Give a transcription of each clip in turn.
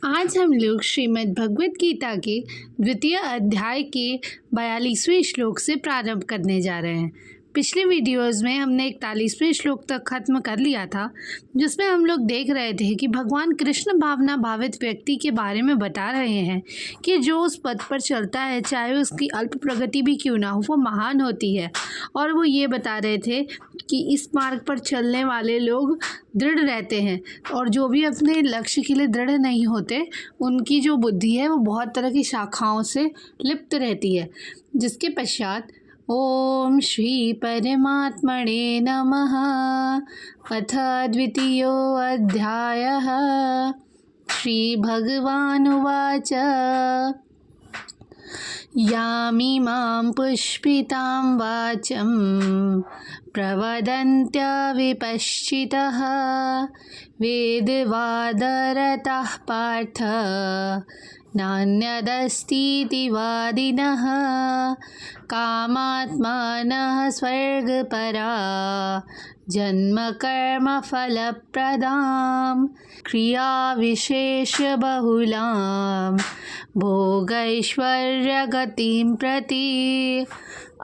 आज हम लोग श्रीमद् भगवत गीता के द्वितीय अध्याय के 42वें श्लोक से प्रारंभ करने जा रहे हैं। पिछले वीडियोस में हमने 41वें श्लोक तक खत्म कर लिया था, जिसमें हम लोग देख रहे थे कि भगवान कृष्ण भावना भावित व्यक्ति के बारे में बता रहे हैं कि जो उस पद पर चलता है, चाहे उसकी अल्प प्रगति भी क्यों ना हो, वो महान होती है। और वो ये बता रहे थे कि इस मार्ग पर चलने वाले लोग दृढ़ रहते हैं और जो भी अपने लक्ष्य के लिए दृढ़ नहीं होते, उनकी जो बुद्धि है वो बहुत तरह की शाखाओं से लिप्त रहती है। जिसके पश्चात ओम श्री परमात्मने नमः अथ द्वितीयोऽध्यायः। श्री भगवानुवाच यामिमां पुष्पितां वाचं प्रवदन्त्यविपश्चितः वेदवादरतः पार्थ नान्यदस्तीति वादिनः कामात्मानः स्वर्गपरा जन्मकर्मफलप्रदां क्रियाविशेषबहुलां भोगैश्वर्यगतिं प्रति।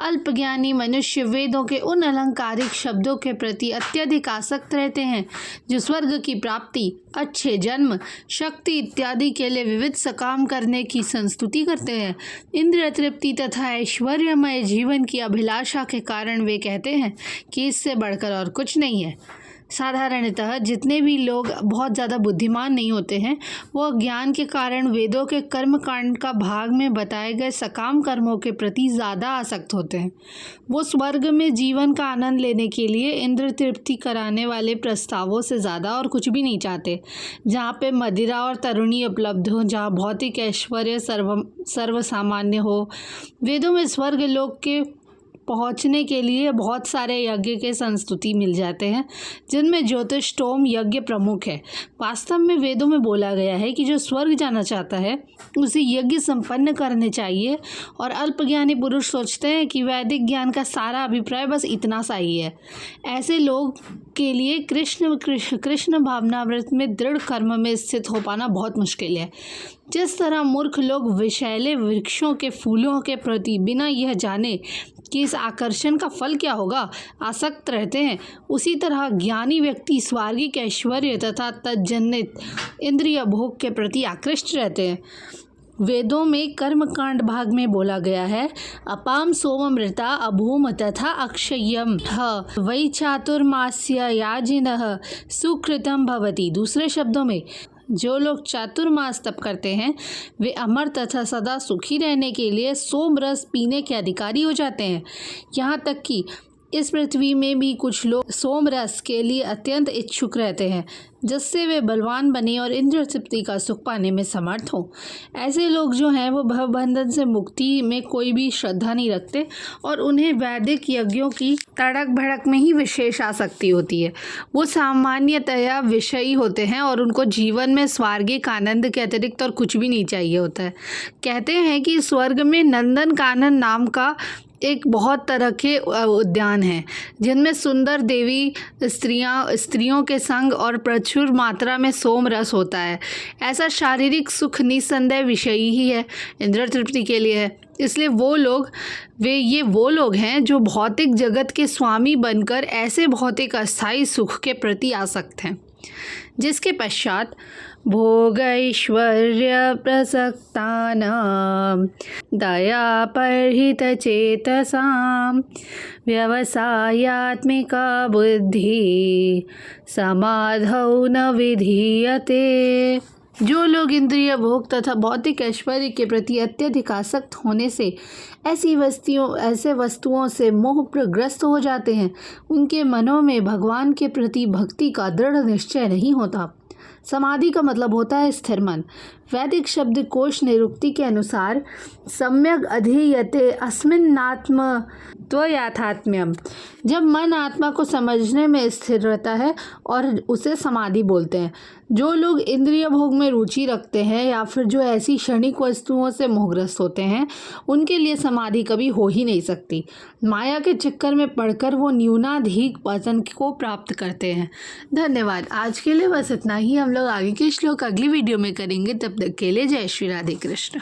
अल्पज्ञानी मनुष्य वेदों के उन अलंकारिक शब्दों के प्रति अत्यधिक आसक्त रहते हैं जो स्वर्ग की प्राप्ति, अच्छे जन्म, शक्ति इत्यादि के लिए विविध सकाम करने की संस्तुति करते हैं। इंद्रिय तृप्ति तथा ऐश्वर्यमय जीवन की अभिलाषा के कारण वे कहते हैं कि इससे बढ़कर और कुछ नहीं है। साधारणतः जितने भी लोग बहुत ज़्यादा बुद्धिमान नहीं होते हैं, वो ज्ञान के कारण वेदों के कर्म कांड का भाग में बताए गए सकाम कर्मों के प्रति ज़्यादा आसक्त होते हैं। वो स्वर्ग में जीवन का आनंद लेने के लिए इंद्र तृप्ति कराने वाले प्रस्तावों से ज़्यादा और कुछ भी नहीं चाहते। जहाँ पे मदिरा और तरुणी उपलब्ध हो, जहाँ भौतिक ऐश्वर्य सर्वसामान्य हो। वेदों में स्वर्ग लोक के पहुँचने के लिए बहुत सारे यज्ञ के संस्तुति मिल जाते हैं, जिनमें ज्योतिष्टोम यज्ञ प्रमुख है। वास्तव में वेदों में बोला गया है कि जो स्वर्ग जाना चाहता है उसे यज्ञ संपन्न करने चाहिए, और अल्पज्ञानी पुरुष सोचते हैं कि वैदिक ज्ञान का सारा अभिप्राय बस इतना सा ही है। ऐसे लोग के लिए कृष्ण भावनाव्रत में दृढ़ कर्म में स्थित हो पाना बहुत मुश्किल है। जिस तरह मूर्ख लोग विषैले वृक्षों के फूलों के प्रति बिना यह जाने कि इस आकर्षण का फल क्या होगा आसक्त रहते हैं, उसी तरह ज्ञानी व्यक्ति स्वर्गिक ऐश्वर्य तथा तज्जनित इंद्रिय भोग के प्रति आकृष्ट रहते हैं। वेदों में कर्मकांड भाग में बोला गया है, अपाम सोममृता अभूम तथा अक्षय्यम वै चातुर्मास्य याजिनः सुकृतम भवति। दूसरे शब्दों में, जो लोग चातुर्मास तप करते हैं वे अमर तथा सदा सुखी रहने के लिए सोम रस पीने के अधिकारी हो जाते हैं। यहाँ तक कि इस पृथ्वी में भी कुछ लोग सोम रस के लिए अत्यंत इच्छुक रहते हैं, जिससे वे बलवान बने और इंद्रिय तृप्ति का सुख पाने में समर्थ हों। ऐसे लोग जो हैं वो भवबंधन से मुक्ति में कोई भी श्रद्धा नहीं रखते और उन्हें वैदिक यज्ञों की तड़क भड़क में ही विशेष आसक्ति होती है। वो सामान्यतया विषयी होते हैं और उनको जीवन में स्वर्गिक आनंद के अतिरिक्त और कुछ भी नहीं चाहिए होता है। कहते हैं कि स्वर्ग में नंदन कानन नाम का एक बहुत तरह के उद्यान हैं, जिनमें सुंदर देवी स्त्रियों के संग और प्रचुर मात्रा में सोम रस होता है। ऐसा शारीरिक सुख निसंदेह विषयी ही है, इंद्रिय तृप्ति के लिए है। इसलिए वो लोग हैं जो भौतिक जगत के स्वामी बनकर ऐसे भौतिक अस्थायी सुख के प्रति आसक्त हैं। जिसके पश्चात भोगैश्वर्य प्रसक्तानां दयापर्हितचेतसां व्यवसायात्मिका बुद्धि समाधौ न विधीयते। जो लोग इंद्रिय भोग तथा भौतिक ऐश्वर्य के प्रति अत्यधिक आसक्त होने से ऐसे वस्तुओं से मोहग्रस्त हो जाते हैं, उनके मनों में भगवान के प्रति भक्ति का दृढ़ निश्चय नहीं होता। समाधि का मतलब होता है स्थिर मन। वैदिक शब्द कोश निरुक्ति के अनुसार सम्यक अधीयते अस्मिन्नात्मत्वयाथात्म्यम। जब मन आत्मा को समझने में स्थिर रहता है और उसे समाधि बोलते हैं। जो लोग इंद्रिय भोग में रुचि रखते हैं या फिर जो ऐसी क्षणिक वस्तुओं से मोहग्रस्त होते हैं, उनके लिए समाधि कभी हो ही नहीं सकती। माया के चक्कर में पड़कर वो न्यूनाधिक पतन को प्राप्त करते हैं। धन्यवाद। आज के लिए बस इतना ही। हम लोग आगे के श्लोक अगली वीडियो में करेंगे। तब तक के लिए जय श्री राधे कृष्ण।